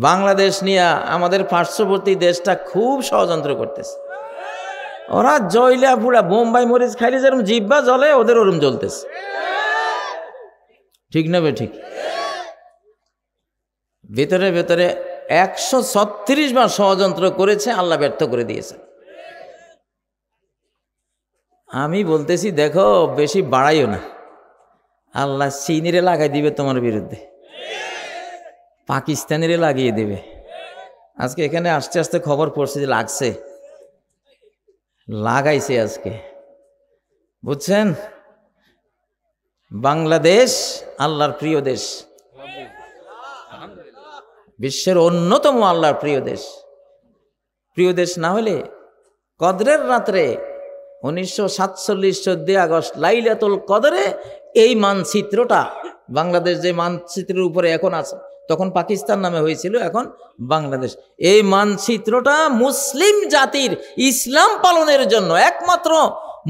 বাংলাদেশ নিয়ে আমাদের পার্শ্ববর্তী দেশটা খুব ষড়যন্ত্র করতেছে। ওরা জয়লা পুরা বোম্বাই মরিচ খাইলে যেরকম জিব্বা জ্বলে, ওদের ওরম জ্বলতেছে। ঠিক না বে ঠিক? ভেতরে ভেতরে 136 বার ষড়যন্ত্র করেছে, আল্লাহ ব্যর্থ করে দিয়েছে। আমি বলতেছি দেখো বেশি বাড়াইও না, আল্লাহ চীনেরে লাগাই দিবে তোমার বিরুদ্ধে, পাকিস্তানিরে লাগিয়ে দেবে। আজকে এখানে আস্তে আস্তে খবর পড়ছে যে লাগছে, লাগাইছে আজকে, বুঝছেন? বাংলাদেশ আল্লাহর প্রিয় দেশ, বিশ্বের অন্যতম আল্লাহর প্রিয় দেশ। প্রিয় দেশ না হলে কদরের রাত্রে 1947 14 আগস্ট লাইলাতুল কদরে এই মানচিত্রটা, বাংলাদেশ যে মানচিত্রের উপরে এখন আছে, তখন পাকিস্তান নামে হয়েছিল, এখন বাংলাদেশ। এই মানচিত্রটা মুসলিম জাতির ইসলাম পালনের জন্য, একমাত্র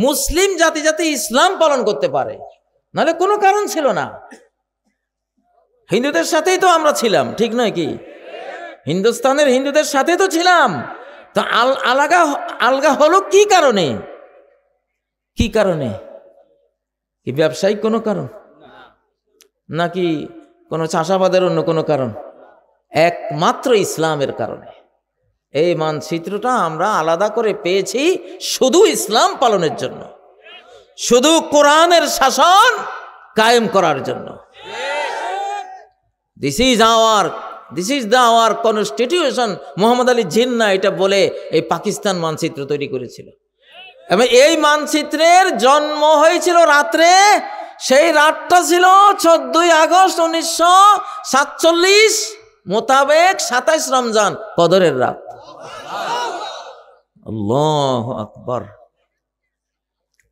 মুসলিম জাতি যাতে ইসলাম পালন করতে পারে, নাহলে কোনো কারণ ছিল না। হিন্দুদের সাথেই তো আমরা ছিলাম, ঠিক নয় কি? হিন্দুস্তানের হিন্দুদের সাথে তো ছিলাম, তো আলগা হলো কি কারণে? কি কারণে? কি ব্যবসায়িক কোনো কারণ, নাকি কোনো চাষাবাদের অন্য কোনো কারণ? একমাত্র ইসলামের কারণে। এই মানচিত্রটা আমরা আলাদা করে পেয়েছি শুধু ইসলাম পালনের জন্য, শুধু কোরআনের শাসন কায়েম করার জন্য। This is our constitution. Mohammad Ali Jinnah এটা বলে এই পাকিস্তান মানচিত্র তৈরি করেছিল। এবং এই মানচিত্রের জন্ম হয়েছিল রাত্রে, সেই রাতটা ছিল 14 আগস্ট 1947 মোতাবেক 27 রমজান, কদরের রাত। আল্লাহু আকবার,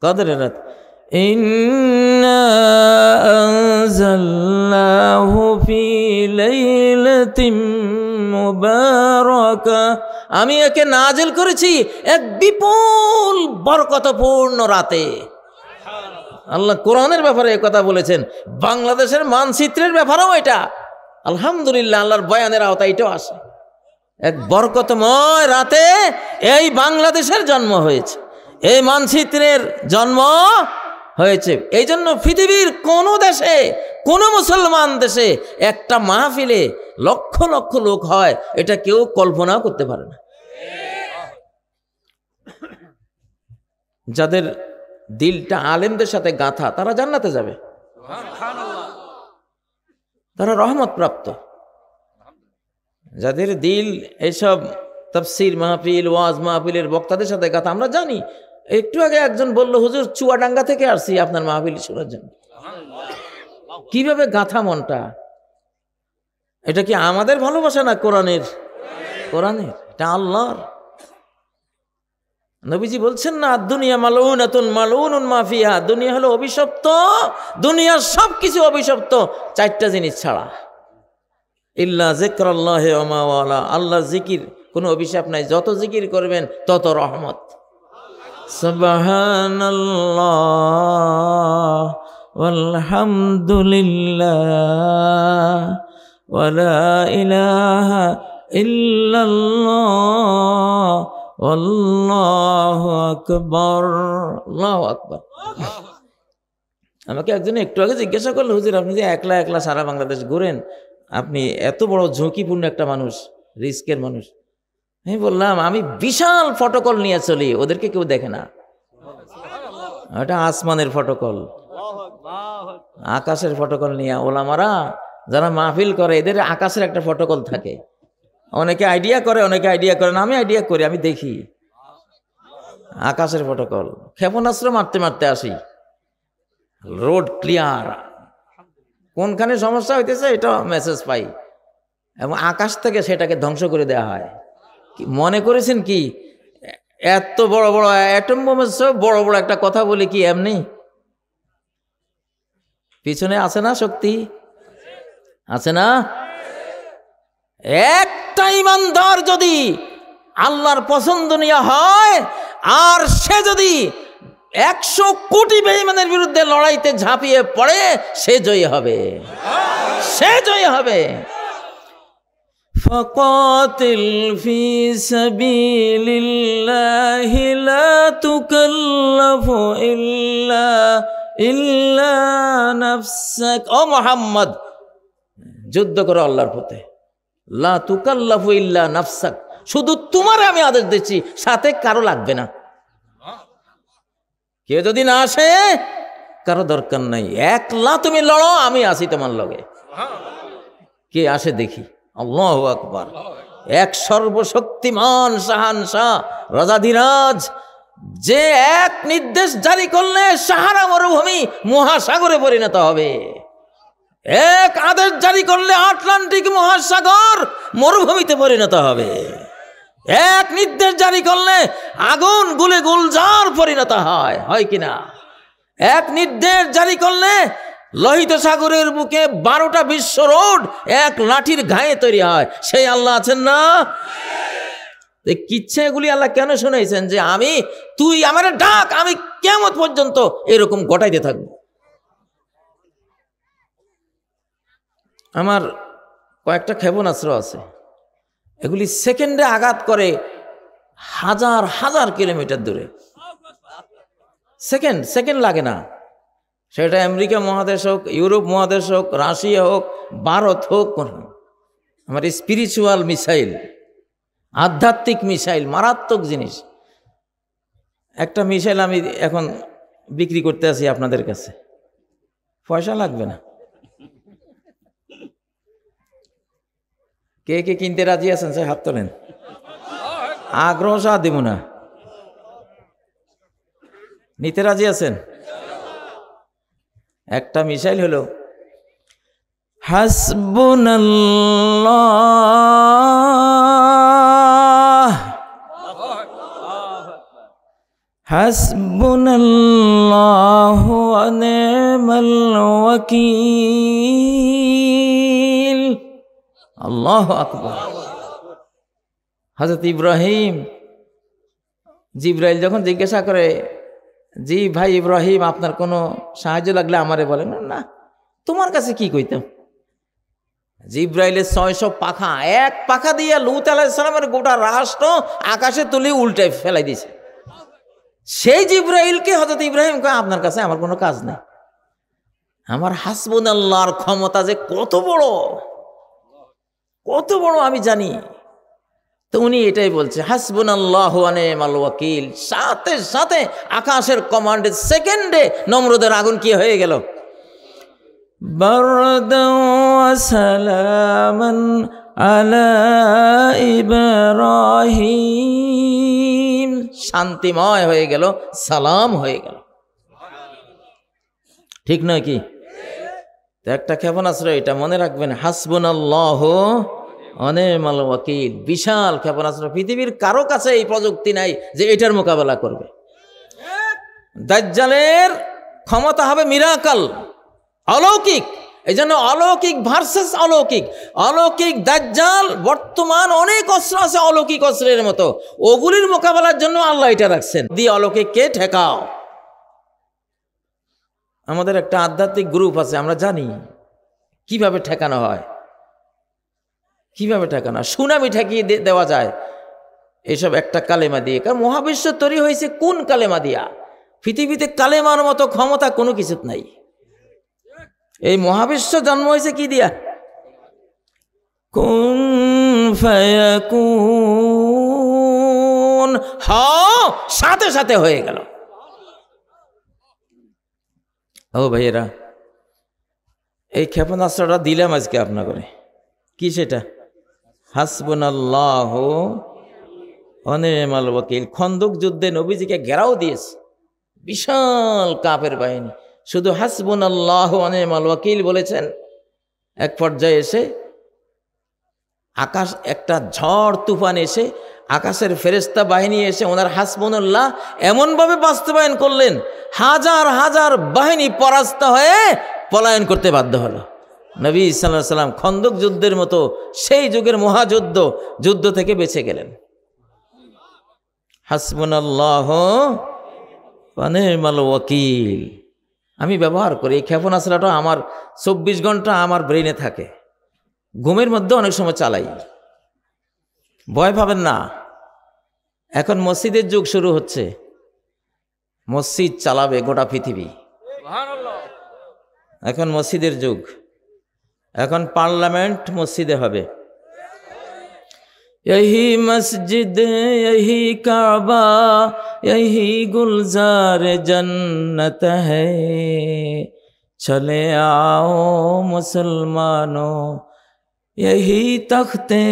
কদরের রাত। ইন্না আনজালনাহু ফি লাইলাতিন মুবারাকা, আমি একে নাজিল করেছি এক বিপুল বরকতপূর্ণ রাতে। আল্লাহ কোরআনের ব্যাপারে এই কথা বলেছেন, বাংলাদেশের মানচিত্রের ব্যাপারেও এটা আলহামদুলিল্লাহ আল্লাহর বয়ানের আওতায় এটাও আসে। এক বরকতময় রাতে এই বাংলাদেশের জন্ম হয়েছে, এই মানচিত্রের জন্ম হয়েছে। এই জন্য পৃথিবীর কোন দেশে, কোন মুসলমান দেশে একটা মাহফিলে লক্ষ লক্ষ লোক হয়, এটা কেউ কল্পনাও করতে পারে না। যাদের দিলটা আলেমদের সাথে গাঁথা, তারা জান্নাতে যাবে, তারা রহমত প্রাপ্ত। যাদের দিল এইসব তাফসীর মাহফিল, ওয়াজ মাহফিলের বক্তাদের সাথে গাঁথা, আমরা জানি। একটু আগে একজন বলল, হুজুর চুয়াডাঙ্গা থেকে আসছি আপনার মাহফিল শোনার জন্য। কিভাবে গাঁথা মনটা? এটা কি আমাদের ভালোবাসা না কোরআনের? কোরআনের, এটা আল্লাহর। নবীজি বলছেন না, দুনিয়া মালউনাতুন মালউনুন মা ফিহা, দুনিয়া হলো অভিশপ্ত, দুনিয়ার সবকিছু অভিশপ্ত 4টা জিনিস ছাড়া। ইল্লা যিকরাল্লাহি ওয়া মা ওয়ালা, আল্লাহর জিকির, কোনো অভিশাপ নাই। যত জিকির করবেন তত রহমত। সুবহানাল্লাহ ওয়ালহামদুলিল্লাহ ওয়া লা ইলাহা ইল্লাল্লাহ আল্লাহু আকবার, আল্লাহু আকবার। আমাকে একজন একটু আগে জিজ্ঞাসা করলো, হুজুর আপনি যে একলা একলা সারা বাংলাদেশ ঘুরেন, আপনি এত বড় ঝুঁকিপূর্ণ একটা মানুষ, রিস্কের মানুষ। আমি বললাম, আমি বিশাল ফটোকল নিয়ে চলি, ওদেরকে কেউ দেখে না। এটা আসমানের ফটোকল, আকাশের ফটোকল নিয়ে ওলামারা যারা মাহফিল করে, এদের আকাশের একটা ফটোকল থাকে। অনেকে আইডিয়া করে, অনেকে আইডিয়া করে না। আমি আইডিয়া করি, আমি দেখি আকাশের ফটোকল। ক্ষেপণাস্ত্র মারতে মারতে আসি, রোড ক্লিয়ার, কোনখানে সমস্যা হইতেছে এটা মেসেজ পাই, এবং আকাশ থেকে সেটাকে ধ্বংস করে দেওয়া হয়। মনে করেছেন কি এত বড় বড় অ্যাটম বোমের সব বড় বড় একটা কথা বলি কি এমনি? পিছনে আছে না শক্তি, আছে না? একটা ইমানদার যদি আল্লাহর পছন্দনীয় হয়, আর সে যদি 100 কোটি বেঈমানের বিরুদ্ধে লড়াইতে ঝাঁপিয়ে পড়ে, সে জয়ী হবে, সে জয়ী হবে। ফাকাতিল ফি সাবিলিল্লাহি লা তুকাল্লাফু ইল্লা নাফসাক। ও মুহাম্মদ, যুদ্ধ করো আল্লাহর পথে। লা তুকাল্লাফু ইল্লা নাফসাক, শুধু তোমারে আমি আদেশ দিচ্ছি, সাথে কারো লাগবে না। কেউ যদি না আসে কারো দরকার নাই, একলা তুমি লড়ো, আমি আছি তোমার লগে। কে আসে দেখি। আল্লাহু আকবার। এক সর্বশক্তিমান শাহানশাহ রাজাধিরাজ, যে এক নির্দেশ জারি করলে সাহারা মরুভূমি মহাসাগরে পরিণত হবে, এক আদেশ জারি করলে আটলান্টিক মহাসাগর মরুভূমিতে পরিণত হবে, এক নির্দেশ জারি করলে আগুন গুলে গুলজার পরিণত হয় কিনা? এক নির্দেশ জারি করলে লোহিত সাগরের বুকে 12টা বিশ্ব রোড এক লাঠির ঘায়ে তৈরি হয়। সেই আল্লাহ আছেন না? কিচ্ছা এগুলি আল্লাহ কেন শুনাইছেন? যে তুই আমার ডাক, আমি কিয়ামত পর্যন্ত এরকম ঘটাইতে থাকবো। আমার কয়েকটা ক্ষেপণাস্ত্র আছে, এগুলি সেকেন্ডে আঘাত করে হাজার হাজার কিলোমিটার দূরে। সেকেন্ড লাগে না। সেটা আমেরিকা মহাদেশ হোক, ইউরোপ মহাদেশ হোক, রাশিয়া হোক, ভারত হোক, আমার স্পিরিচুয়াল মিসাইল, আধ্যাত্মিক মিসাইল, মারাত্মক জিনিস। একটা মিসাইল আমি এখন বিক্রি করতে আছি আপনাদের কাছে, পয়সা লাগবে না। কে কে কিনতে রাজি আছেন সে হাত তোলেন। আগ্রহ সহ দেব না, নিতে রাজি আছেন? একটা মিসাইল হলো হাসবুনাল্লাহ হাসবুনাল্লাহু ওয়া নি'মাল ওয়াকিল। আল্লাহু আকবার। হযরত ইব্রাহিম, জিবরাইল যখন জিজ্ঞাসা করে, জি ভাই ইব্রাহিম, আপনার কোনো সাহায্য লাগলে আমারে বলেন। না, তোমার কাছে কি কইতাম। জিবরাইলের 600 পাখা, এক পাখা দিয়ে লূত আলাইহিস সালামের গোটা রাষ্ট্র আকাশে তুলে উল্টায় ফেলাই দিয়েছে। সেই জিবরাইলকে হযরত ইব্রাহিম কয়, আপনার কাছে আমার কোনো কাজ নেই। আমার হাসবুনাল্লাহর ক্ষমতা যে কত বড় আমি জানি। তো উনি এটাই বলছে, হাসবুনাল্লাহু ওয়া নি'মাল ওয়াকিল। সাথে সাথে আকাশের কমান্ডে সেকেন্ডে নমরুদের আগুন কি হয়ে গেল? বারদাও ওয়া সালামান আলা ইব্রাহিম, শান্তিময় হয়ে গেল, সালাম হয়ে গেল। ঠিক নয় কি? তো একটা ক্ষেপণাস্ত্র, এটা মনে রাখবেন, হাসবুনাল্লাহু ওয়া নি'মাল ওয়াকিল। বিশাল ক্ষেপণাস্ত্র, পৃথিবীর কারো কাছে এই প্রযুক্তি নাই যে এটার মোকাবেলা করবে। দাজ্জালের ক্ষমতা হবে মিরাকল, অলৌকিক। এই জন্য অলৌকিক ভার্সেস অলৌকিক। অলৌকিক দাজ্জাল, বর্তমান অনেক অস্ত্র আছে অলৌকিক অস্ত্রের মতো, ওগুলির মোকাবেলার জন্য আল্লাহ এটা রাখছেন, দিয়ে অলৌকিককে ঠেকাও। আমাদের একটা আধ্যাত্মিক গ্রুপ আছে, আমরা জানি কিভাবে ঠেকানো হয়, কিভাবে ঠেকানো। সুনামি ঠেকিয়ে দেওয়া যায় এসব একটা কালেমা দিয়ে। কারণ মহাবিশ্ব তৈরি হয়েছে কোন কালেমা দিয়া? পৃথিবীতে কালেমার মতো ক্ষমতা কোনো কিছু নাই। এই মহাবিশ্ব জন্ম হয়েছে কি দিয়া? কুন ফায়াকুন, সাথে সাথে হয়ে গেল। ও ভাইয়েরা, এই ক্ষেপণাস্ত্রটা দিলাম আজকে আপনাকে। কি সেটা? হাসবুনাল্লাহু ওয়া নি'মাল ওয়াকিল। খন্দক যুদ্ধে নবীজিকে ঘেরাও দিয়েছে বিশাল কাফের বাহিনী, শুধু হাসবুনাল্লাহু ওয়া নি'মাল ওয়াকিল বলেছেন। এক পর্যায়ে এসে আকাশ, একটা ঝড় তুফান এসে আকাশের ফেরেশতা বাহিনী এসে ওনার হাসবুনাল্লাহ এমনভাবে বাস্তবায়ন করলেন, হাজার হাজার বাহিনী পরাস্ত হয়ে পলায়ন করতে বাধ্য হলো। নবী সাল্লাল্লাহু আলাইহি সাল্লাম খন্দক যুদ্ধের মতো সেই যুগের যুদ্ধ থেকে বেঁচে গেলেন। হাসবুনাল্লাহু ওয়া নি'মাল ওয়াকিল আমি ব্যবহার করি। এই ক্ষেপণাস্ত্রটা আমার 24 ঘন্টা আমার ব্রেনে থাকে, ঘুমের মধ্যে অনেক সময় চালাই। ভয় পাবেন না, এখন মসজিদের যুগ শুরু হচ্ছে। মসজিদ চালাবে গোটা পৃথিবী। এখন মসজিদের যুগ, এখন পার্লামেন্ট মসজিদে হবে। यही मस्जिद यही काबा यही गुलजार जन्नत है, चले आओ मुसलमानों यही तख्ते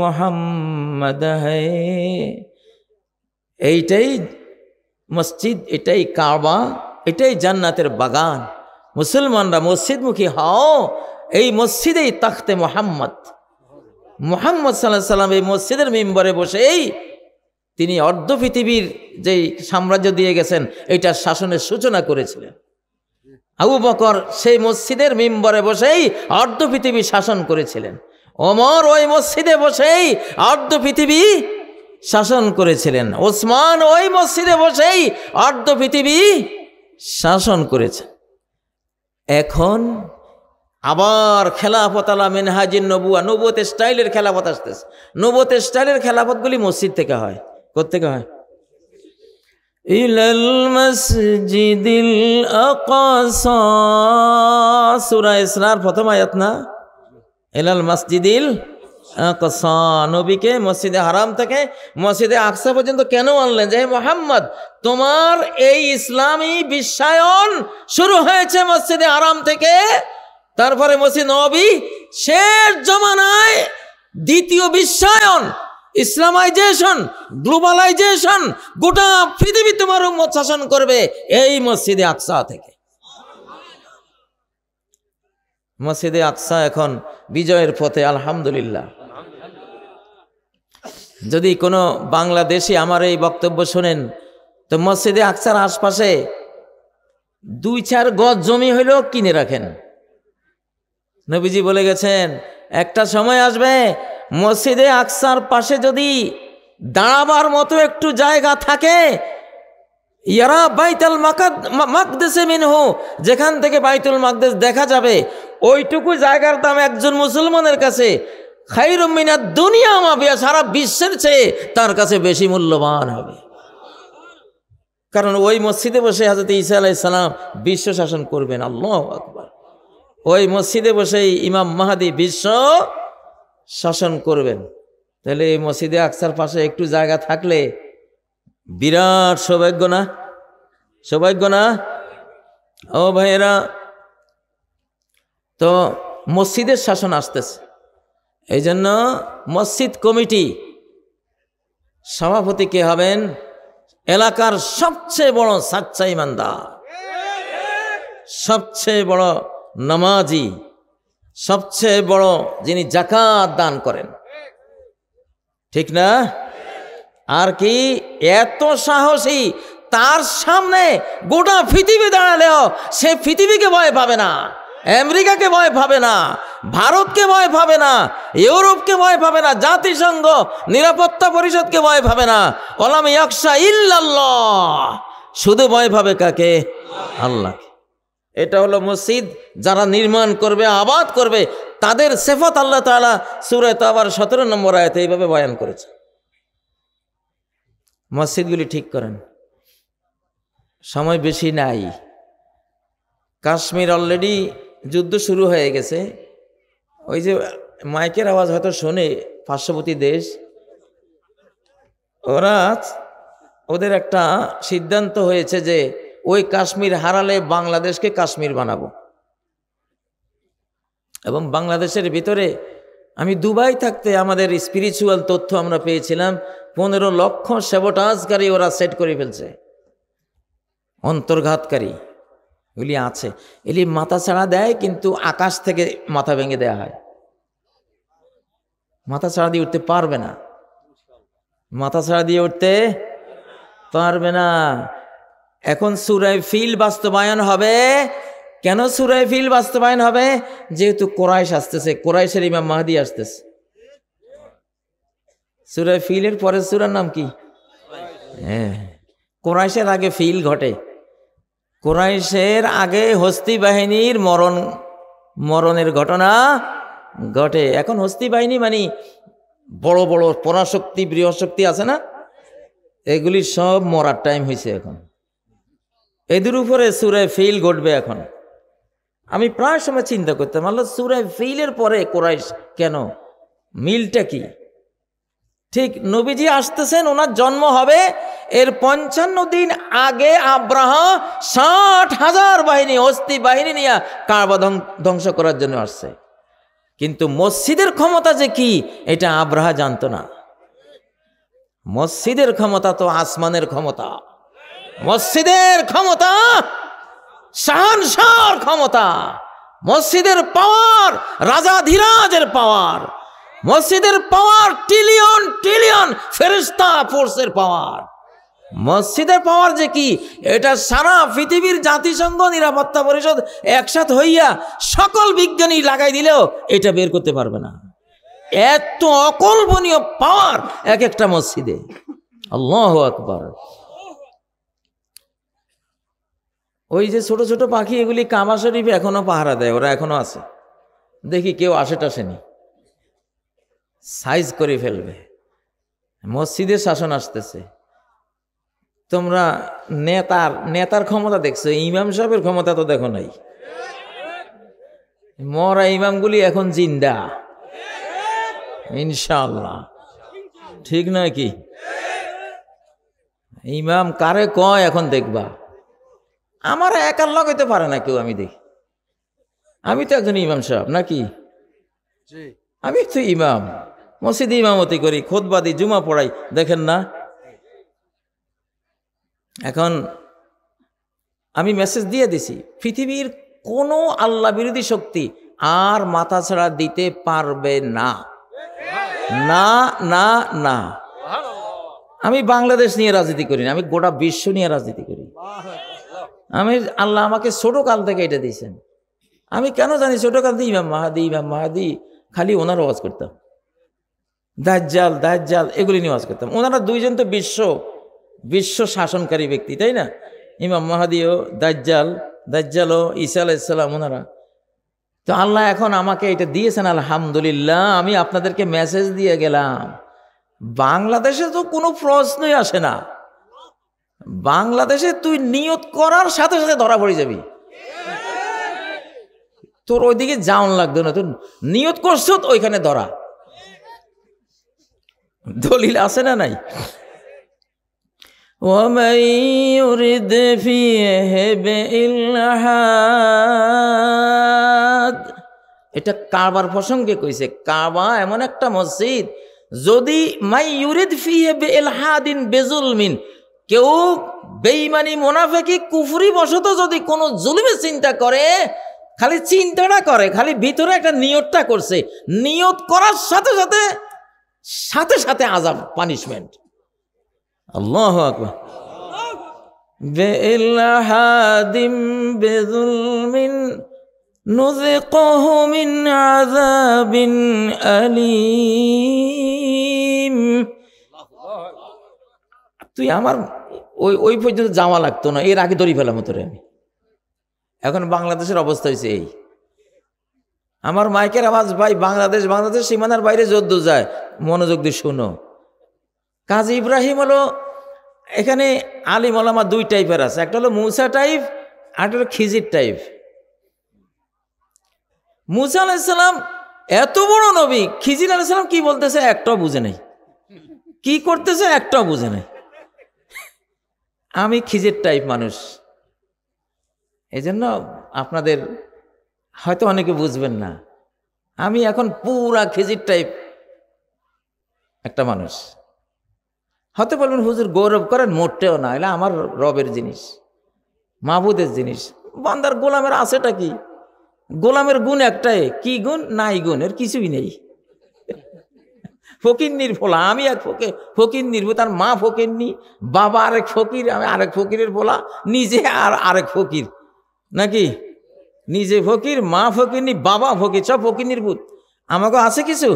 मोहम्मद है। এইটাই মসজিদ, এটাই কাবা, এটাই জান্নাতের বাগান। মুসলমানরা মসজিদমুখী হও, এই মসজিদেই তখতে মোহাম্মদ, মুহাম্মদ সাল্লাল্লাহু আলাইহি সাল্লাম এই মসজিদের মিম্বরে বসেই তিনি অর্ধ পৃথিবীর যেই সাম্রাজ্য দিয়ে গেছেন এইটার শাসনের সূচনা করেছিলেন। আবু বকর সেই মসজিদের মিম্বরে বসেই অর্ধ পৃথিবী শাসন করেছিলেন। ওমর ওই মসজিদে বসেই অর্ধ পৃথিবী শাসন করেছিলেন। ওসমান ওই মসজিদে বসেই অর্ধ পৃথিবী শাসন করেছেন। এখন আবার খেলাফত আলা মিনহাজিন নবুয়া, নবুয়তের স্টাইলের খেলাফত আসতেছে। নবুয়তের স্টাইলের খেলাফতগুলি মসজিদ থেকে হয়। কোত্থেকে হয়? ইলাল মসজিদিল আকসা, সূরা ইসরার প্রথম আয়াত না? ইলাল মসজিদিল আকসা, নবীকে মসজিদে হারাম থেকে মসজিদে আকসা পর্যন্ত কেন আনলেন? যে মুহাম্মদ, তোমার এই ইসলামী বিশ্বায়ন শুরু হয়েছে মসজিদে হারাম থেকে, তারপরে মসজিদ নববী, শেষ জমানায় দ্বিতীয় বিশ্বায়ন, ইসলামাইজেশন, গ্লোবালাইজেশন, গোটা পৃথিবী তোমার উম্মত শাসন করবে এই মসজিদে আকসা থেকে। মসজিদে আকসা এখন বিজয়ের পথে, আলহামদুলিল্লাহ। যদি কোনো বাংলাদেশি আমার এই বক্তব্য শোনেন, তো মসজিদে আকসার আশপাশে 2-4 গজ জমি হইলেও কিনে রাখেন। নবীজি বলে গেছেন একটা সময় আসবে মসজিদে আকসার পাশে যদি দাঁড়াবার মতো একটু জায়গা থাকে, ইয়ারা বাইতুল মাকদেসে মিনহু, যেখান থেকে বাইতুল মাকদেস দেখা যাবে, ওইটুকু জায়গার দাম একজন মুসলমানের কাছে খায়রুম মিনাদ দুনিয়া মা ফিহা, সারা বিশ্বের চেয়ে তার কাছে বেশি মূল্যবান হবে। কারণ ওই মসজিদে বসে হযরত ঈসা আলাইহিস সালাম বিশ্ব শাসন করবেন। আল্লাহু আকবার। ওই মসজিদে বসেই ইমাম মাহদী বিশ্ব শাসন করবেন। তাহলে এই মসজিদে আকসার পাশে একটু জায়গা থাকলে বিরাট সৌভাগ্য না? সৌভাগ্য না? ও ভাইয়েরা, তো মসজিদের শাসন আসতেছে। এই জন্য মসজিদ কমিটি সভাপতি কে হবেন? এলাকার সবচেয়ে বড় সাচ্চা ইমানদার, সবচেয়ে বড় নামাজি, সবচেয়ে বড় যিনি যাকাত দান করেন, ঠিক না? আর কি এত সাহসী, তার সামনে গোটা পৃথিবী দাঁড়ালেও সে পৃথিবীকে ভয় পাবে না, আমেরিকাকে ভয় পাবে না, ভারতকে ভয় পাবে না, ইউরোপকে ভয় পাবে না, জাতিসংঘ নিরাপত্তা পরিষদকে ভয় পাবে না। ওয়ালাম ইয়াখশা ইল্লাল্লাহ, শুধু ভয় পাবে কাকে? আল্লাহকে। এটা হলো মসজিদ যারা নির্মাণ করবে, আবাদ করবে, তাদের সিফাত আল্লাহ তাআলা সূরা তাওবার 17 নম্বর আয়াতে এইভাবে বয়ান করেছে। মসজিদগুলি ঠিক করেন। সময় বেশি নাই। কাশ্মীর অলরেডি যুদ্ধ শুরু হয়ে গেছে। ওই যে মাইকের আওয়াজ হয়তো শোনে পার্শ্ববর্তী দেশ, ওদের একটা সিদ্ধান্ত হয়েছে যে ওই কাশ্মীর হারালে বাংলাদেশকে কাশ্মীর বানাবো। এবং বাংলাদেশের ভিতরে আমি দুবাই থাকতে আমাদের স্পিরিচুয়াল তথ্য আমরা পেয়েছিলাম 15 লক্ষ সেবটাজকারী ওরা সেট করে ফেলছে, অন্তর্ঘাতকারী এগুলি আছে। এগুলি মাথা ছাড়া দেয়, কিন্তু আকাশ থেকে মাথা ভেঙে দেয়া হয়। মাথা ছাড়া দিয়ে উঠতে পারবে না, মাথা ছাড়া দিয়ে উঠতে পারবে না। এখন সূরা ফিল বাস্তবায়ন হবে। কেন সূরা ফিল বাস্তবায়ন হবে? যেহেতু কোরাইশ আসতেছে, কোরাইশের ইমাম মাহদী আসতেছে। সূরা ফিলের পরের সূরার নাম কি? হ্যাঁ, কোরাইশের আগে ফিল ঘটে। কোরাইশের আগে হস্তি বাহিনীর মরণের ঘটনা ঘটে। এখন হস্তি বাহিনী মানে বড় বড় পরাশক্তি বৃহস্পতি আছে না, এগুলি সব মরার টাইম হয়েছে এখন। এদের উপরে সূরা ফিল ঘটবে এখন। আমি প্রায় সময় চিন্তা করতাম, আল্লাহ সূরা ফিলের পরে কুরাইশ কেন, মিলটা কি? ঠিক নবীজি আসতেছেন, ওনার জন্ম হবে এর 55 দিন আগে আব্রাহা 60,000 বাহিনী, অস্তি বাহিনী নিয়ে কাবা ধ্বংস করার জন্য আসছে। কিন্তু মসজিদের ক্ষমতা যে কি এটা আব্রাহা জানতো না। মসজিদের ক্ষমতা তো আসমানের ক্ষমতা, মসজিদের ক্ষমতা শাহানশাহর ক্ষমতা, মসজিদের পাওয়ার রাজাধিরাজের পাওয়ার, মসজিদের পাওয়ার ট্রিলিয়ন ট্রিলিয়ন ফেরেশতা ফোর্সের পাওয়ার। মসজিদের পাওয়ার যে কি এটা সারা পৃথিবীর জাতিসংঘ নিরাপত্তা পরিষদ একসাথে হইয়া সকল বিজ্ঞানী লাগাই দিলেও এটা বের করতে পারবে না। এত অকল্পনীয় পাওয়ার এক একটা মসজিদে। আল্লাহু আকবার। ওই যে ছোট ছোট পাখি এগুলি কাবা শরীফে এখনো পাহারা দেয়, ওরা এখনো আছে। দেখি কেউ আসে টাসেনি, সাইজ করে ফেলবে। মসজিদের শাসন আসতেছে। তোমরা নেতার ক্ষমতা দেখছো, ইমাম সাহেবের ক্ষমতা তো দেখো নাই। মরা ইমামগুলি এখন জিন্দা ইনশাআল্লাহ, ঠিক নয় কি? ইমাম কারে কয় এখন দেখবা। আমার একার লগ হইতে পারে না কেউ, আমি দেখি। আমি তো একজন ইমাম সাহেব নাকি? আমি তো ইমাম, মসজিদে ইমামতি করি, খুতবা দিই, জুমা পড়াই, দেখেন না? এখন আমি মেসেজ দিয়ে দিছি, পৃথিবীর কোনো আল্লাহ বিরোধী শক্তি আর মাথা ছাড়া দিতে পারবে না, না না না। আমি বাংলাদেশ নিয়ে রাজনীতি করি না, আমি গোটা বিশ্ব নিয়ে রাজনীতি করি। আমি আল্লাহ আমাকে ছোট কাল থেকে এটা দিয়েছেন। আমি কেন জানি ছোট কাল থেকে ইমাম মাহাদি খালি ওনার ওয়াজ করতাম, দাজ্জাল এগুলি নিয়ে ওয়াজ করতাম। ওনারা দুইজন তো বিশ্ব শাসনকারী ব্যক্তি, তাই না? ইমাম মাহাদিও দাজ্জালও ঈসা আলাইহিস সালাম ওনারা। তো আল্লাহ এখন আমাকে এটা দিয়েছেন, আলহামদুলিল্লাহ। আমি আপনাদেরকে মেসেজ দিয়ে গেলাম, বাংলাদেশে তো কোনো প্রশ্নই আসে না। বাংলাদেশে তুই নিয়ত করার সাথে সাথে ধরা পড়ে যাবি। তোর ওইদিকে যাওন লাগতো না, তোর নিয়ত করছ ওইখানে ধরা। দলিল আছে না নাই? وَمَن يُرِدْ فِيهِ بِإِلْحَادٍ, এটা কাবার প্রসঙ্গে কইছে। কাবা এমন একটা মসজিদ, যদি মাই ইউরিদ ফিহি বিইলহাদিন বিজুলমিন, কেউ বেঈমানি মুনাফিকি কুফরি বশত যদি কোনো জুলুমের চিন্তা করে, খালি চিন্তাটা করে, খালি ভিতরে একটা নিয়তটা করছে, নিয়ত করার সাথে সাথে আযাব, পানিশমেন্ট। আল্লাহু আকবার। বিইলহাদিন বিজুলমিন নুযিকুহু মিন আযাবিন আলীম। তুই আমার ওই পর্যন্ত যাওয়া লাগতো না, এর আগে ধরে ফেলাম তোরে আমি। এখন বাংলাদেশের অবস্থা হয়েছে এই, আমার মাইকের আওয়াজ ভাই বাংলাদেশ সীমানার বাইরে যদ্দ যায়, মনোযোগ দিয়ে শোনো। কাজী ইব্রাহিম হলো, এখানে আলিম ওলামা দুই টাইপের আছে, একটা হলো মুসা টাইপ, আর একটা হলো খিজির টাইপ। মুসা আলাইহিস সালাম এত বড় নবী, খিজির আলাইহিস সালাম কি বলতেছে একটাও বুঝে নাই, কি করতেছে একটাও বুঝে নাই। আমি খিজির টাইপ মানুষ, এই জন্য আপনাদের হয়তো অনেকে বুঝবেন না। আমি এখন পুরা খিজির টাইপ একটা মানুষ। হয়তো বলবেন হুজুর গৌরব করেন, মোটেও না, এলা আমার রবের জিনিস, মাহবুদের জিনিস। বান্দার গোলামের আছেটা কি? গোলামের গুণ একটাই, কি গুণ? নাই গুণ, এর কিছুই নেই। ফকিন্নির ফোলা, আমি এক ফকিন্নির, তার মা ফকিন্নি, বাবা আরেক ফকির, আমি আরেক ফকিরের ফোলা, নিজে আরেক ফকির নাকি? নিজে ফকির, মা ফকিন্নি, বাবা ফকির, সব ফকিন্নির ভূত। আমাকে আছে কিছু?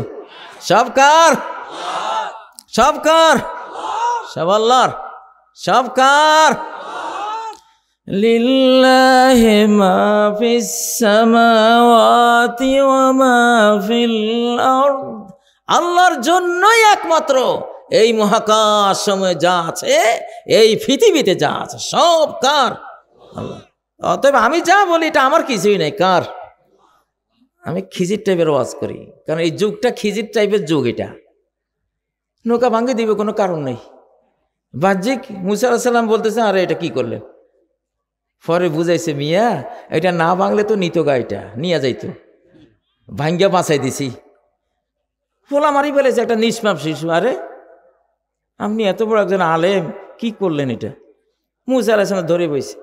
সব কার? সব আল্লাহর। সব কার? লিল্লাহি মা ফিস সামাওয়াতি ওয়া মা ফিল আরদ। আল্লাহর জন্যই একমাত্র এই মহাকাশ সময়ে যা আছে, এই পৃথিবীতে যা আছে সব কার? আল্লাহ। অতএব আমি যা বলি এটা আমার কিছুই নেই, কার? আমি খিজির টাইপের ওয়াজ করি, কারণ এই যুগটা খিজির টাইপের যুগ। এটা নৌকা ভাঙ্গে দিবে কোনো কারণ নেই। বাহ্যিক মুসা আলাইহিস সালাম বলতেছে, আরে এটা কি করলেন? পরে বুঝাইছে, মিয়া এটা না ভাঙলে তো নিত গা, এটা নিয়ে যাইতো, ভাঙ্গিয়া বাঁচাই দিছি। পোলা মারি ফেলেছে একটা নিষ্পাপ শিশু। আরে আপনি এত বড় একজন আলেম, কি করলেন এটা? মুসা আলাইহিস সালাম ধরে বইছে।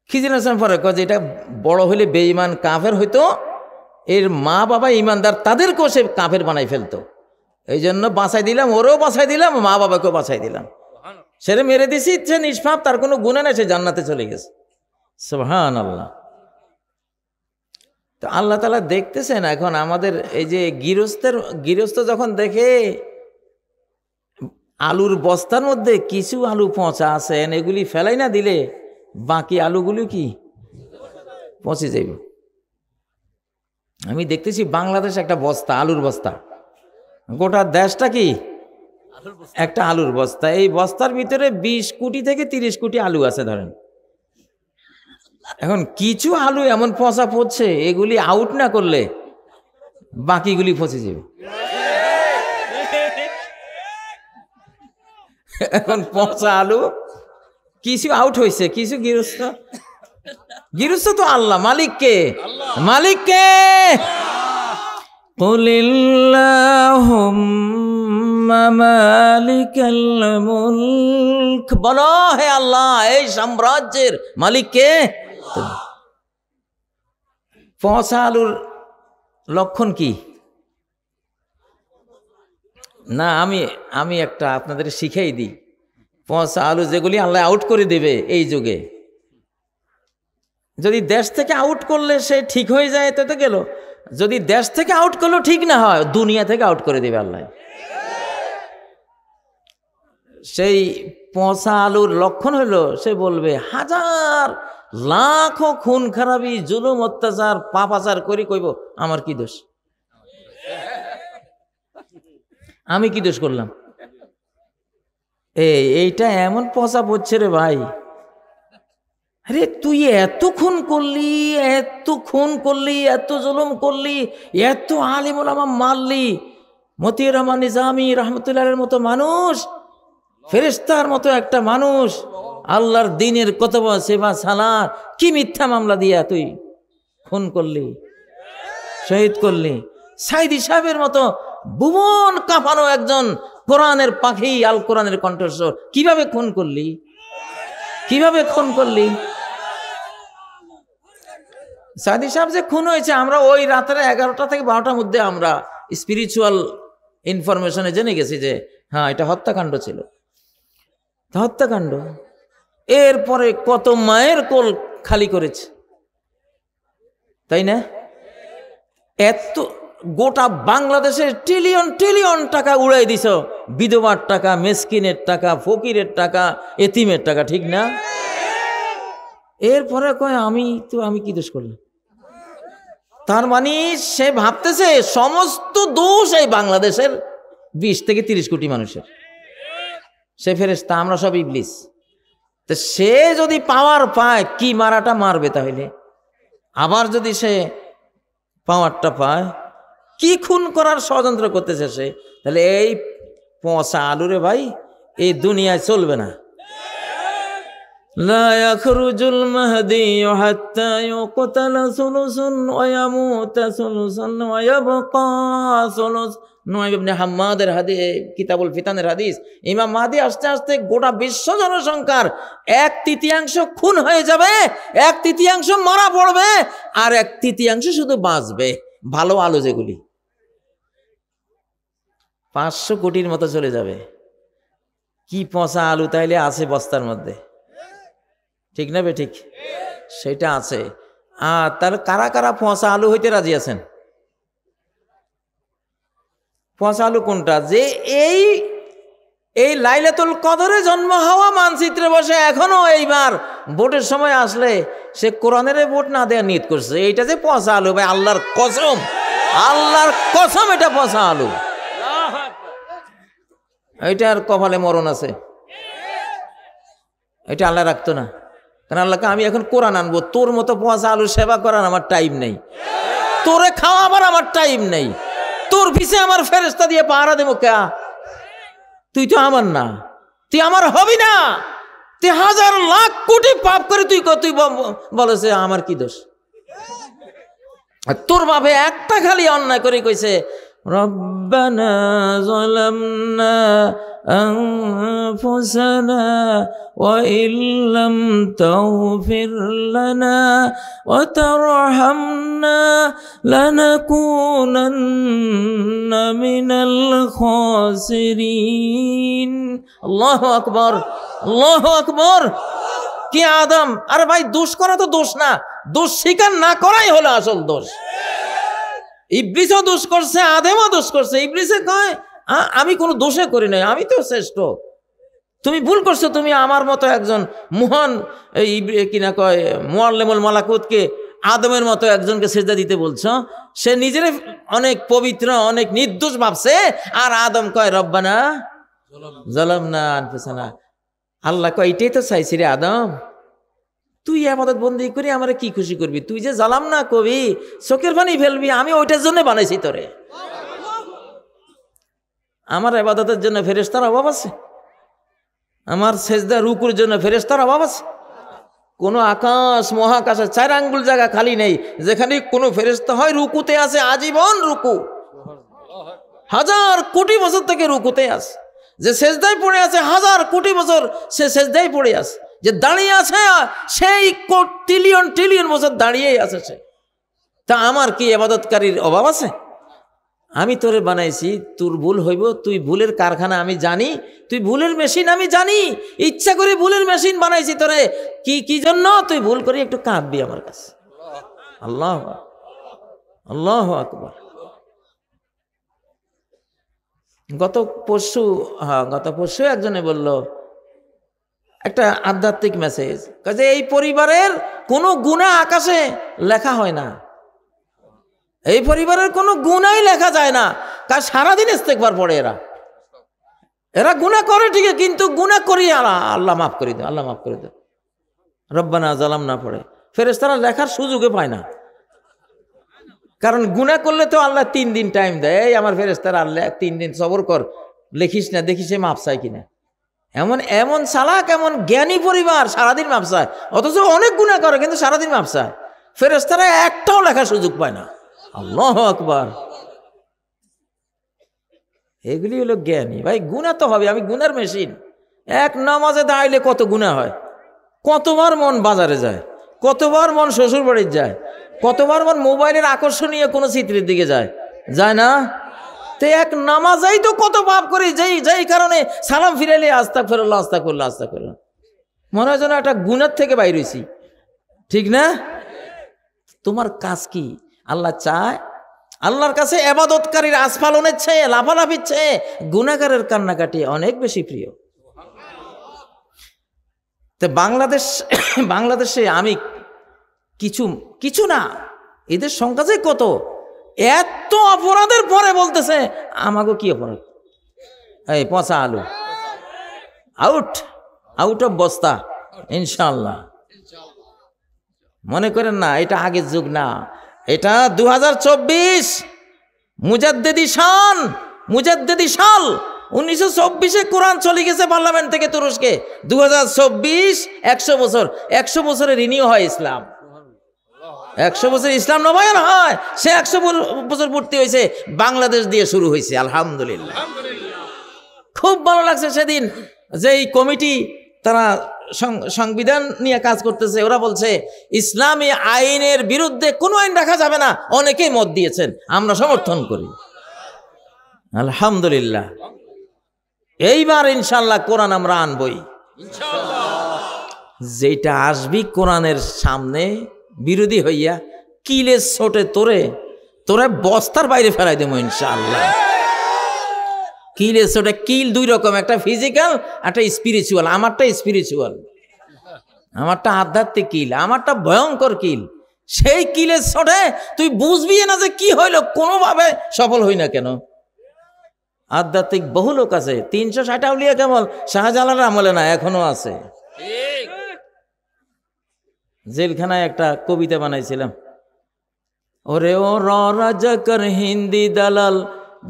খিজির আলাইহিস সালাম পরে কয় যে এটা বড় হইলে বেঈমান কাফের হইতো, এর মা বাবা ইমানদার, তাদেরকেও সে কাফের বানাই ফেলতো, এই জন্য বাঁচাই দিলাম, ওরও বাঁচাই দিলাম, মা বাবাকেও বাঁচাই দিলাম। সেরে মেরে দিছি, সে নিষ্পাপ, তার কোনো গুনাহ নেই, সে জান্নাতে চলে গেছে। সুবহানাল্লাহ। তো আল্লাহ তাআলা দেখতেছেন এখন আমাদের এই যে গৃহস্থ যখন দেখে আলুর বস্তার মধ্যে কিছু আলু পচা আছেন, এগুলি ফেলাই না দিলে বাকি আলুগুলি কি পচে যাবে। আমি দেখতেছি বাংলাদেশ একটা বস্তা, আলুর বস্তা, গোটা দেশটা কি একটা আলুর বস্তা। এই বস্তার ভিতরে 20 কোটি থেকে 30 কোটি আলু আছে ধরেন। এখন কিছু আলু এমন পচা পড়ছে, এগুলি আউট না করলে বাকিগুলি পচে যাবে। এখন পচা আলু কিছু আউট হয়েছে, কিছু গৃহস্থ তো আল্লাহ, মালিককে কুলিল্লাহুম্মা মালিকাল মুলক, বলো হে আল্লাহ এই সাম্রাজ্যের মালিককে। পচা আলুর লক্ষণ কি? না আমি একটা আপনাদের শিখাই দিই। পচা আলু যেগুলি আল্লাহ আউট করে দেবে এই যুগে, যদি দেশ থেকে আউট করলে সে ঠিক হয়ে যায় তো গেল, যদি দেশ থেকে আউট করলেও ঠিক না হয়, দুনিয়া থেকে আউট করে দেবে আল্লাহ। সেই পচা আলুর লক্ষণ হলো, সে বলবে হাজার লাখো খুন খারাপি জুলুম অত্যাচার পাপাচার করি, কইব আমার কি দোষ, আমি কি দোষ করলাম? এইটা এমন পচা পড়ছে রে ভাই। আরে তুই এত খুন করলি, এত জুলুম করলি, এত আলিম ওলামা মারলি, মতিউর রহমান নিজামী রহমতুল্লাহের মতো মানুষ, ফেরেশতার মতো একটা মানুষ, আল্লাহর দ্বীনের কত বড় সেবা সালাত, কি মিথ্যা মামলা দিয়া তুই খুন করলি, শহীদ করলি। সাইদি সাহেবের মতো ভুবন কাঁপানো একজন কোরআনের পাখি, আল কোরআনের কণ্ঠস্বর, কিভাবে খুন করলি? সাইদি সাহেব যে খুন হয়েছে, আমরা ওই রাতের 11টা থেকে 12টার মধ্যে আমরা স্পিরিচুয়াল ইনফরমেশনে জেনে গেছি যে হ্যাঁ এটা হত্যাকাণ্ড ছিল, হত্যাকাণ্ড। এরপরে কত মায়ের কোল খালি করেছে, তাই না? এত গোটা বাংলাদেশের ট্রিলিয়ন টাকা উড়াই দিছ, বিধবার টাকা, মেসকিনের টাকা, ফকিরের টাকা, এতিমের টাকা, ঠিক না? এরপরে কয় আমি কি দোষ করলাম? তার মানে সে ভাবতেছে সমস্ত দোষ এই বাংলাদেশের 20 থেকে 30 কোটি মানুষের। সে ফেরেশতা, আমরা সব ইবলিস। তো সে যদি পাওয়ার পায়, কি মারাটা মারবে তাহলে? আবার যদি সে পাওয়ারটা পায়, কি খুন করার ষড়যন্ত্র করতেছে সে? তাহলে এই পচা আলুরে ভাই এই দুনিয়ায় চলবে না। লা ইয়াখরুজুল মাহদি হাত্তা ইউকতালা সুলুসুন ওয়া ইয়ামুতা সুলুসুন ওয়া ইয়াবকা সুলুস। নুআইম ইবনে হাম্মাদের হাদিস, কিতাবুল ফিতানের হাদিস, ইমাম মাহদি আস্তে আস্তে গোটা বিশ্ব জনসংখ্যার 1/3 খুন হয়ে যাবে, 1/3 মারা পড়বে, আর 1/3 শুধু বাঁচবে। ভালো আলু যেগুলি 500 কোটির মতো চলে যাবে। কি পচা আলু তাইলে আছে বস্তার মধ্যে, ঠিক না বে ঠিক? সেটা আছে। আর তাহলে কারা কারা পচা আলু হইতে রাজি আছেন? পচা আলু কোনটা? যে এই লাইলাতুল কদরে জন্ম হওয়া মানচিত্রে বসে এখনো এইবার ভোটের সময় আসলে সে কোরআনের ভোট না দেওয়ার নিয়ত করছে, এইটা যে পচা আলু ভাই, আল্লাহর কসম এটা পচা আলু। ওইটার কপালে মরণ আছে, এটা আল্লাহ রাখতো না। কারণ আল্লাহকে আমি এখন কোরআন আনবো, তোর মতো পচা আলু সেবা করার আমার টাইম নেই, তোরে খাওয়াবার আমার টাইম নেই, তোর পিছে আমার ফেরেশতা দিয়ে পাহারা দেবো কে? তুই তো আমার না, তুই আমার হবি না, তুই হাজার লাখ কোটি পাপ করে তুই বলেছে আমার কি দোষ? তোর বাপে একটা খালি অন্যায় করে কইছে রব্বানা যালামনা আনফুসানা ওয়া ইল্লাম তাগফির লানা ওয়া তারহামনা লানাকুনান্না মিনাল খাসিরিন। আল্লাহু আকবার, আল্লাহু আকবার। কি আদম, আরে ভাই দোষ করা তো দোষ না, দোষ স্বীকার না করাই হলো আসল দোষ। ইবলিসও দোষ করছে, আদমও দোষ করছে। ইবলিসে কয় আমি কোনো দোষে করি নাই, আমি তো শ্রেষ্ঠ, তুমি ভুল করছো, তুমি আমার মতো একজন মহান কিনা কয় মুআল্লিমুল মালাকুতকে আদমের মতো একজনকে সিজদা দিতে বলছো। সে নিজের অনেক পবিত্র, অনেক নির্দোষ ভাবছে, আর আদম কয় রব্বানা যালামনা আনফুসানা। আল্লাহ কয় এটাই তো চাইছি রে আদম, তুই ইবাদত বন্দি করে আমারে কি খুশি করবি? তুই যে জালাম না কবি, চোখের পানি ফেলবি, আমি ওইটার জন্য বানাইছি তোরে। আমার ইবাদতের জন্য ফেরেশতার অভাব আছে? আমার সেজদা রুকুর জন্য ফেরেশতার অভাব আছে? কোনো আকাশ মহাকাশের 4 আঙ্গুল জায়গা খালি নেই যেখানে কোনো ফেরেশতা হয় রুকুতে আছে, আজীবন রুকু, হাজার কোটি বছর থেকে রুকুতে আছে। যে সেজদায় পড়ে আছে হাজার কোটি বছর, সে সেজদায় পড়ে আছে। যে দাঁড়িয়ে আছে সেই ট্রিলিয়ন ট্রিলিয়ন বছর দাঁড়িয়েই আছে সে। তা আমার কি ইবাদতকারীর অভাব আছে? আমি তোরে বানাইছি, তোর ভুল হইব, তুই ভুলের কারখানা আমি জানি, তুই ভুলের মেশিন আমি জানি, ইচ্ছা করে ভুলের মেশিন বানাইছি তোরে। কি জন্য? তুই ভুল করে একটু কাঁদবি আমার কাছে। আল্লাহ আল্লাহু আকবার। গত পরশু একজনে বলল একটা আধ্যাত্মিক মেসেজ, কাজে এই পরিবারের কোনো গুনাহ আকাশে লেখা হয় না, এই পরিবারের কোনো গুনাহই লেখা যায় না। কারণ সারাদিন ইস্তেগফার পড়ে এরা গুনাহ করে ঠিকই, কিন্তু গুনাহ করি আল্লাহ মাফ করে দাও, আল্লাহ মাফ করে দাও, রব্বানা যালামনা পড়ে। ফেরেশতারা লেখার সুযোগে পায় না, কারণ গুনাহ করলে তো আল্লাহ 3 দিন টাইম দেয়। এই আমার ফেরেশতারা আল্লাহ 3 দিন সবর কর, লিখিস না, দেখি সে মাপ চায় কিনা। এমন চালাক, এমন জ্ঞানী পরিবার, সারাদিন মাপ চায়, অথচ অনেক গুনাহ করে কিন্তু সারাদিন মাপ চায়। ফেরেশতারা একটাও লেখার সুযোগ পায় না। আল্লাহু আকবার। এগুলি হলো জ্ঞানী। ভাই গুনাহ তো হবে, আমি গুনার মেশিন। এক নামাজে দাঁড়াইলে কত গুনাহ হয়, কতবার মন বাজারে যায়, কতবার মন শ্বশুর বাড়ির যায়, কতবার মন মোবাইলের আকর্ষণীয় কোনো চিত্রের দিকে যায় না? তো এক নামাজেই তো কত পাপ করি, যেই কারণে সালাম ফিরাইলে আস্তাগফিরুল্লাহ আস্তাগফিরুল্লাহ আস্তাগফিরুল্লাহ, মনে হয় যেন একটা গুনাহ থেকে বাইর হইছি, ঠিক না? তোমার কাজ কি? আল্লাহ চায়, আল্লাহর কাছে ইবাদতকারীর আস্ফালনের চেয়ে, লাফালাফির চেয়ে গুনাহগারের কান্নাকাটি অনেক বেশি প্রিয়। তো বাংলাদেশে আমি কিছু না, এদের সংখ্যা যে কত, এত অপরাধের পরে বলতেছে আমাকে কি অপরাধ? এই পচা আলু আউট অফ বস্তা ইনশাআল্লাহ। মনে করেন না এটা আগের যুগ না, এটা 2024 মুজাদ্দেদি সাল। 1924-এ কোরআন চলে গেছে পার্লামেন্ট থেকে তুরস্কে। 2024 100 বছরে রিনিউ হয় ইসলাম, 100 বছর ইসলাম নবায়ন হয়। সে 100 বছর পূর্তি হয়েছে, বাংলাদেশ দিয়ে শুরু হয়েছে। আলহামদুলিল্লাহ, খুব ভালো লাগছে সেদিন যে এই কমিটি তারা সংবিধান নিয়ে কাজ করতেছে, ওরা বলছে ইসলামী আইনের বিরুদ্ধে কোনো আইন রাখা যাবে না। অনেকেই মত দিয়েছেন, আমরা সমর্থন করি। আলহামদুলিল্লাহ, এইবার ইনশাল্লাহ কোরআন আমরা আনবই। যেটা আসবি কোরআনের সামনে বিরোধী হইয়া কিলে ছোটে তোরে বস্তার বাইরে ফেলাই দেবো ইনশাআল্লাহ। কিলে ছোটে, কিল 2 রকম, একটা ফিজিক্যাল, একটা স্পিরিচুয়াল। আমারটা স্পিরিচুয়াল, আমারটা আধ্যাত্মিক কিল, আমারটা ভয়ঙ্কর কিল। সেই কিলের ছোটে তুই বুঝবি না যে কি হইল, কোনোভাবে সফল হই না কেন। আধ্যাত্মিক বহু লোক আছে। 360 আউলিয়া কেবল শাহজালালের আমলে না, এখনো আছে। জেলখানায় একটা কবিতা বানাইছিলাম, ওরে ও রাজা কর হিন্দি দালাল,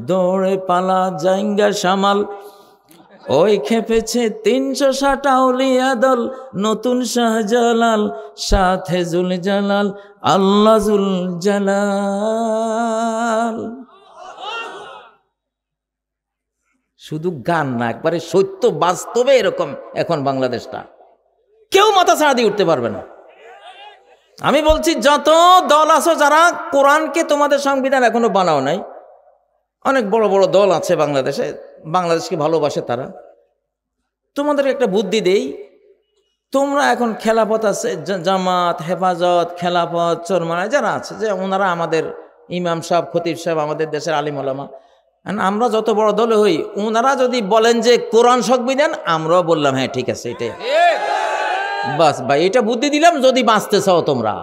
দৌড়ে পালা জাইঙ্গা সামাল, ওই খেপেছে 360 আউলিয়া দল, নতুন শাহজালাল সাথে জুল জালাল, আল্লাহ জুল জালাল। শুধু গান না, একবারে সত্য বাস্তবে এরকম এখন বাংলাদেশটা। কেউ মাথা ছাড়া দিয়ে উঠতে পারবে না। আমি বলছি যত দল আছো যারা কোরআনকে তোমাদের সংবিধান এখনো বানাও নাই, অনেক বড় বড় দল আছে বাংলাদেশে, বাংলাদেশকে ভালোবাসে তারা, তোমাদের একটা বুদ্ধি দেই, তোমরা এখন খেলাফত আছে, জামাত, হেফাজত, খেলাফত, চরমানা যারা আছে, যে ওনারা আমাদের ইমাম সাহেব, খতিব সাহেব, আমাদের দেশের আলিম ওলামা, আমরা যত বড় দলে হই, ওনারা যদি বলেন যে কোরআন সংবিধান, আমরাও বললাম হ্যাঁ ঠিক আছে এটাই, বাস ভাই এটা বুদ্ধি দিলাম, যদি বাঁচতে চাও তোমরা,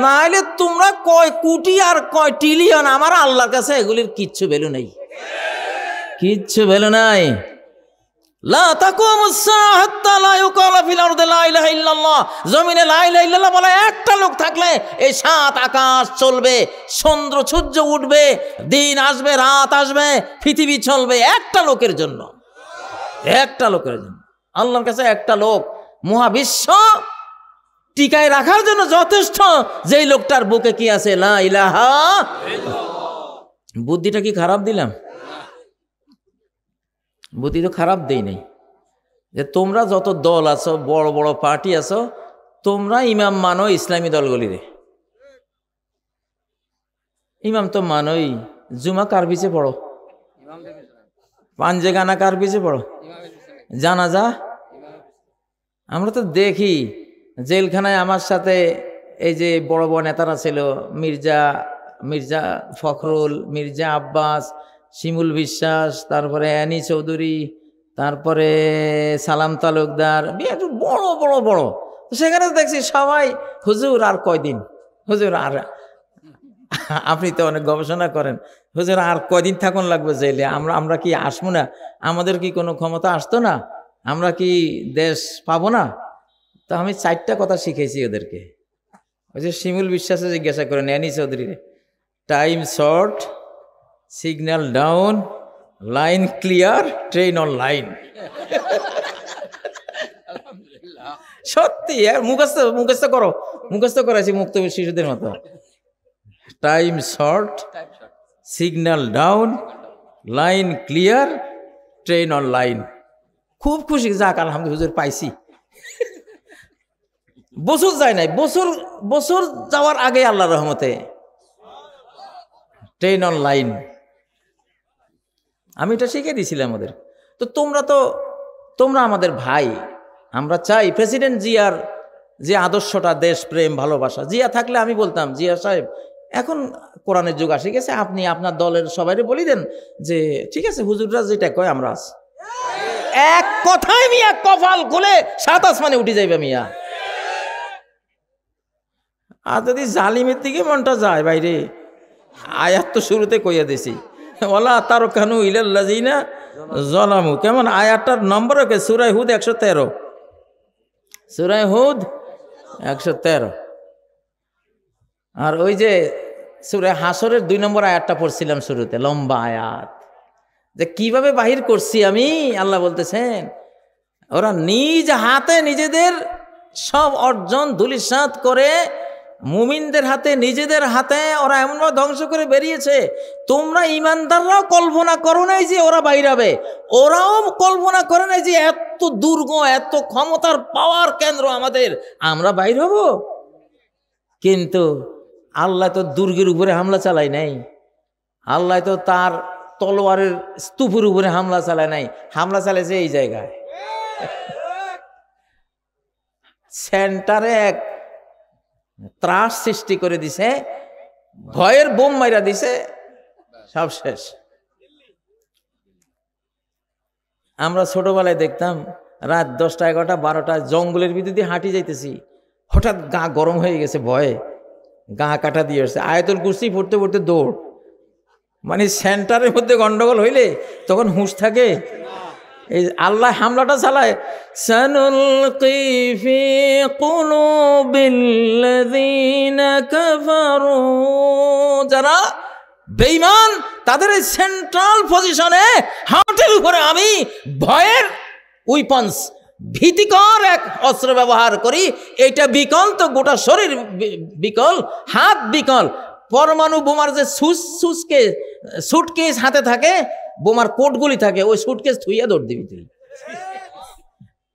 নাইলে তোমরা কয় কোটি আর কয় ট্রিলিয়ন, আমার আল্লাহর কাছে এগুলির কিচ্ছু ভ্যালু নেই, কিচ্ছু ভ্যালু নাই। লা তাকুমুস সাআ হাত্তা লা ইউকালা ফিল আরদি লা ইলাহা ইল্লাল্লাহ, জমিনে লা ইলাহা ইল্লাল্লাহ বলে একটা লোক থাকলে এই 7 আকাশ চলবে, চন্দ্র সূর্য উঠবে, দিন আসবে, রাত আসবে, পৃথিবী চলবে একটা লোকের জন্য, একটা লোকের জন্য। আল্লাহর কাছে একটা লোক মহাবিশ্ব টিকায় রাখার জন্য যথেষ্ট, যেই লোকটার বুকে কি আছে, লা ইলাহা। বুদ্ধিটা কি খারাপ দিলাম? বুদ্ধি তো খারাপ দেই নাই। যে তোমরা যত দল আছো, বড় বড় পার্টি আছো, তোমরা ইমাম মানো ইসলামী দলগুলিরে, ইমাম তো মানোই। জুমা কার পিছে পড়ো? পাঞ্জে গানা কার পিছে পড়ো? জানাজা আমরা তো দেখি জেলখানায় আমার সাথে এই যে বড় বড় নেতারা ছিল, মির্জা ফখরুল, মির্জা আব্বাস, শিমুল বিশ্বাস, তারপরে অ্যানি চৌধুরী, তারপরে সালাম তালুকদার, বড় বড় বড়, সেখানে দেখছি সবাই হুজুর আর কয়দিন, হুজুর আর, আপনি তো অনেক গবেষণা করেন, হুজুর আর কয়দিন থাকুন লাগবে জেলে, আমরা কি আসবো না? আমাদের কি কোনো ক্ষমতা আসতো না? আমরা কি দেশ পাবো না? তো আমি 4টা কথা শিখেছি ওদেরকে। ওই যে শিমুল বিশ্বাসে জিজ্ঞাসা করেন Annie Chowdhury, time short, signal down, line clear, train on line. সত্যি মুখস্থ করো, মুখস্থ করাইছি মুক্ত শিশুদের মতো। Time short, signal down, line clear, train on line. খুব খুশি, যাক আলহামদুলিল্লাহ হুজুর পাইছি। বছর যায় নাই, বছর যাওয়ার আগে আল্লাহ রহমতে ট্রেন অন লাইন। আমি এটা শিখে দিয়েছিলাম ওদের। তো তোমরা আমাদের ভাই, আমরা চাই প্রেসিডেন্ট জিয়ার যে আদর্শটা, দেশ প্রেম, ভালোবাসা, জিয়া থাকলে আমি বলতাম, জিয়া সাহেব এখন কোরআনের যুগ আসে গেছে, আপনি আপনার দলের সবাইকে বলি দেন যে ঠিক আছে হুজুররা যেটা কয় আমরা আছি। এক কথায় মিয়া কপাল খুলে 7 আসমানে উঠে যাইবে মিয়া। আর যদি জালিমের দিকে মনটা যায় বাইরে, আয়াত তো শুরুতে কইয়া দিছি, ওয়ালা তারকানু ইলাল্লাযিনা যালামু, কেমন আয়াতটার নম্বর কে? সূরা হুদ 113, সূরা হুদ 113। আর ওই যে সূরা হাসরের 2 নম্বর আয়াতটা পড়ছিলাম শুরুতে, লম্বা আয়াত, যে কিভাবে বাহির করছি আমি, আল্লাহ বলতেছেন ওরা নিজ হাতে নিজেদের সব অর্জন ধূলিসাৎ করে, মুমিনদের হাতে, নিজেদের হাতে ওরা এমনভাবে ধ্বংস করে বেরিয়েছে। তোমরা ইমানদাররাও কল্পনা করো নাই যে ওরা বাইরাবে, ওরাও কল্পনা করে নাই যে এত দুর্গ, এত ক্ষমতার পাওয়ার কেন্দ্র আমাদের, আমরা বাইর হব। কিন্তু আল্লাহ তো দুর্গের উপরে হামলা চালায় নাই, আল্লাহ তো তার তলোয়ারের স্তূপের উপরে হামলা চালায় নাই, হামলা চালাইছে এই জায়গায়, সেন্টারে এক ত্রাস সৃষ্টি করে দিছে, ভয়ের বোম মাইরা দিছে, সব শেষ। আমরা ছোটবেলায় দেখতাম রাত 10টা, 11টা, 12টা জঙ্গলের ভিতর দিয়ে হাঁটি যাইতেছি, হঠাৎ গা গরম হয়ে গেছে, ভয়ে গা কাটা দিয়ে আসছে, আয়াতুল কুরসি পড়তে পড়তে দৌড়, মানে সেন্টারের মধ্যে গন্ডগোল হইলে তখন হুঁশ থাকে। এই আল্লাহ হামলাটা চালায়, সানুলকি ফি কুলুবিল্লাযীনা কাফারু, যারা বেঈমান তাদের এই সেন্ট্রাল পজিশনে হার্টের উপরে আমি ভয়ের উইপন্স, ভীতিকর এক অস্ত্র ব্যবহার করি। এইটা বিকল তো গোটা শরীর বিকল, হাত বিকল। পরমাণু বোমার যে সুটকেস হাতে থাকে, বোমার কোটগুলি থাকে, ওই সুটকেস থুইয়া দৌড় দিবি তুই,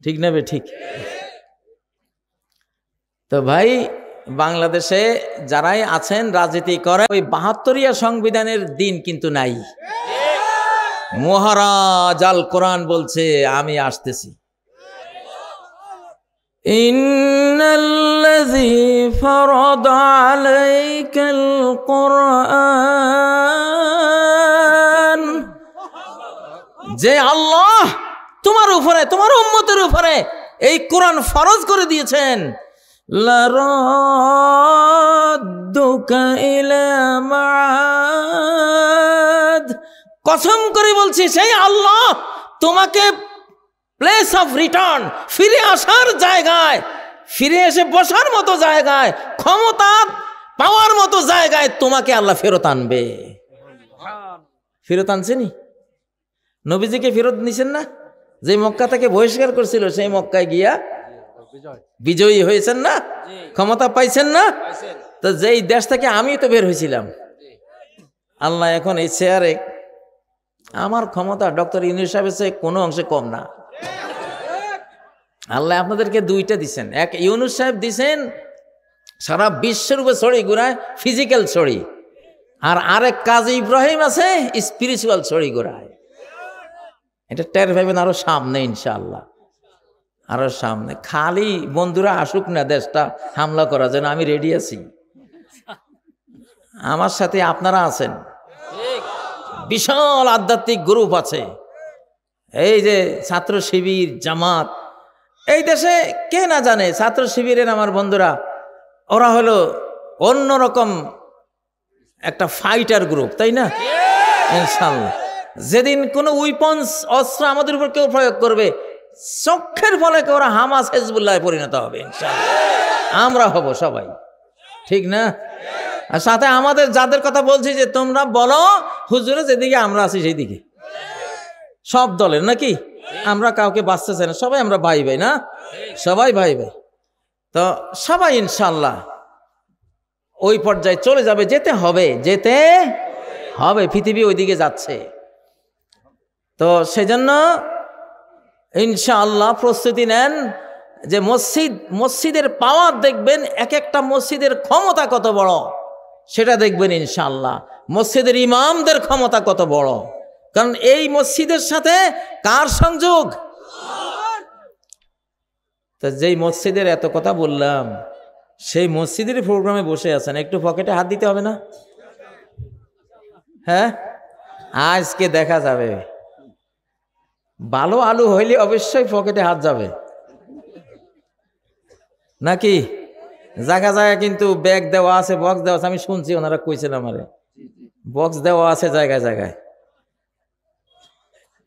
ঠিক না বে ঠিক? তো ভাই, বাংলাদেশে যারাই আছেন রাজনীতি করে, ওই ৭২ সংবিধানের দিন কিন্তু নাই। মহারাজ আল কোরআন বলছে আমি আসতেছি। ইন্নাল্লাযী ফারাদা আলাইকাল কুরআন, যে আল্লাহ তোমার উপরে, তোমার উম্মতের উপরে এই কোরআন ফরজ করে দিয়েছেন, লারাদ্দুকা ইলা মাআদ, কসম করে বলছি সেই আল্লাহ তোমাকে প্লেস অফ রিটার্ন, ফিরে আসার জায়গায়, ফিরে এসে বসার মতো জায়গায়, ক্ষমতা পাওয়ার মতো জায়গায় তোমাকে আল্লাহ ফেরত আনবে। ফেরত আনছেনি? নবীজিকে ফেরত নিছেন না? যে মক্কা থেকে বহিষ্কার করছিল সেই মক্কায় গিয়া বিজয়ী হয়েছেন না, ক্ষমতা পাইছেন না? তো যেই দেশ থেকে আমি তো বের হয়েছিলাম, আল্লাহ এখন এই চেয়ারে, আমার ক্ষমতা ডক্টর ইউনূস সাহেবের চেয়ে কোনো অংশে কম না। আল্লাহ আপনাদেরকে দুইটা দিছেন, এক ইউনূস সাহেব দিছেন সারা বিশ্বের উপরে ছড়ি ঘুরায়, ফিজিক্যাল ছড়ি, আর আরেক কাজী ইব্রাহিম আছে স্পিরিচুয়াল ছড়ি ঘুরায়। এটা টের পাবেন আরো সামনে ইনশাআল্লাহ, আরো সামনে। খালি বন্ধুরা আসুক না দেশটা হামলা করার জন্য, আমি রেডি আছি। আমার সাথে আপনারা আছেন, বিশাল আধ্যাত্মিক গ্রুপ আছে, এই যে ছাত্র শিবির, জামাত। এই দেশে কে না জানে ছাত্র শিবিরের আমার বন্ধুরা, ওরা হলো অন্যরকম একটা ফাইটার গ্রুপ, তাই না? ইনশাআল্লাহ যেদিন কোনো উইপন্স, অস্ত্র আমাদের উপর কেউ প্রয়োগ করবে, চোখের ফলে ওরা হামাস, হিজবুল্লাহ পরিণত হবে ইনশাআল্লাহ। আমরা হব সবাই, ঠিক না? আর সাথে আমাদের যাদের কথা বলছি যে তোমরা বলো হুজুরে যেদিকে আমরা আছি সেই দিকে, সব দলের নাকি, আমরা কাউকে বাঁচতে চাই না, সবাই আমরা ভাই ভাই না, সবাই ভাই ভাই। তো সবাই ইনশাআল্লাহ ওই পর্যায়ে চলে যাবে, যেতে হবে, যেতে হবে, পৃথিবী ওইদিকে যাচ্ছে। তো সেজন্য ইনশাআল্লাহ প্রস্তুতি নেন যে মসজিদের পাওয়ার দেখবেন, এক একটা মসজিদের ক্ষমতা কত বড় সেটা দেখবেন ইনশাআল্লাহ। মসজিদের ইমামদের ক্ষমতা কত বড়, কারণ এই মসজিদের সাথে কার সংযোগ? তো যেই মসজিদের এত কথা বললাম, সেই মসজিদের প্রোগ্রামে বসে আছেন, একটু পকেটে হাত দিতে হবে না? হ্যাঁ, আজকে দেখা যাবে। ভালো আলু হইলে অবশ্যই পকেটে হাত যাবে নাকি? জায়গা জায়গা কিন্তু ব্যাগ দেওয়া আছে, বক্স দেওয়া আছে, আমি শুনছি ওনারা কইছেন আমারে, বক্স দেওয়া আছে জায়গায় জায়গায়।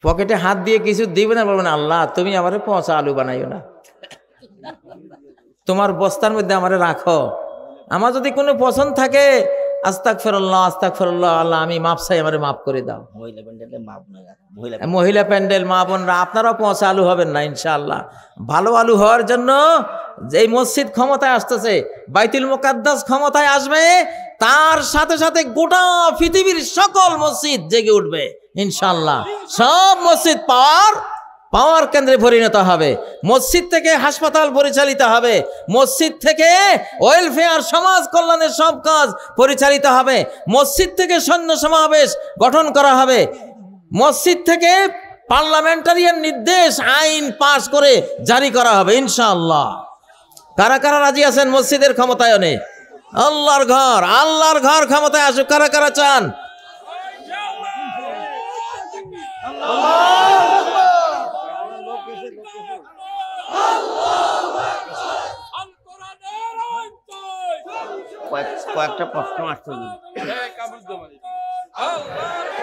পকেটে হাত দিয়ে কিছু দিবে না, বলবেন আল্লাহ তুমি আমারে পচা আলু বানাইও না, তোমার বস্তার মধ্যে আমারে রাখো। আমার যদি কোনো পছন্দ থাকে, আস্তাগফিরুল্লাহ আস্তাগফিরুল্লাহ, আল্লাহ আমি মাপ চাই, আমারে মাফ করে দাও। মহিলা প্যান্ডেল, মা বোনরা আপনারাও পচা আলু হবেন না ইনশাআল্লাহ। ভালো আলু হওয়ার জন্য যেই মসজিদ ক্ষমতায় আসতেছে, বাইতুল মুকাদ্দাস ক্ষমতায় আসবে, তার সাথে সাথে গোটা পৃথিবীর সকল মসজিদ জেগে উঠবে ইনশাআল্লাহ। সব মসজিদ পাওয়ার কেন্দ্রে পরিণত হবে। মসজিদ থেকে হাসপাতাল পরিচালিত হবে, মসজিদ থেকে ওয়েলফেয়ার, সমাজ কল্যাণের সব কাজ পরিচালিত হবে, মসজিদ থেকে সৈন্য সমাবেশ গঠন করা হবে, মসজিদ থেকে পার্লামেন্টারিয়ান নির্দেশ, আইন পাশ করে জারি করা হবে ইনশাআল্লাহ। কারা কারা রাজি আছেন মসজিদের ক্ষমতায়নে? আল্লাহর ঘর ক্ষমতায় আসুক, কারা কারা চান? কয়েকটা প্রশ্ন আসছে। আল্লাহর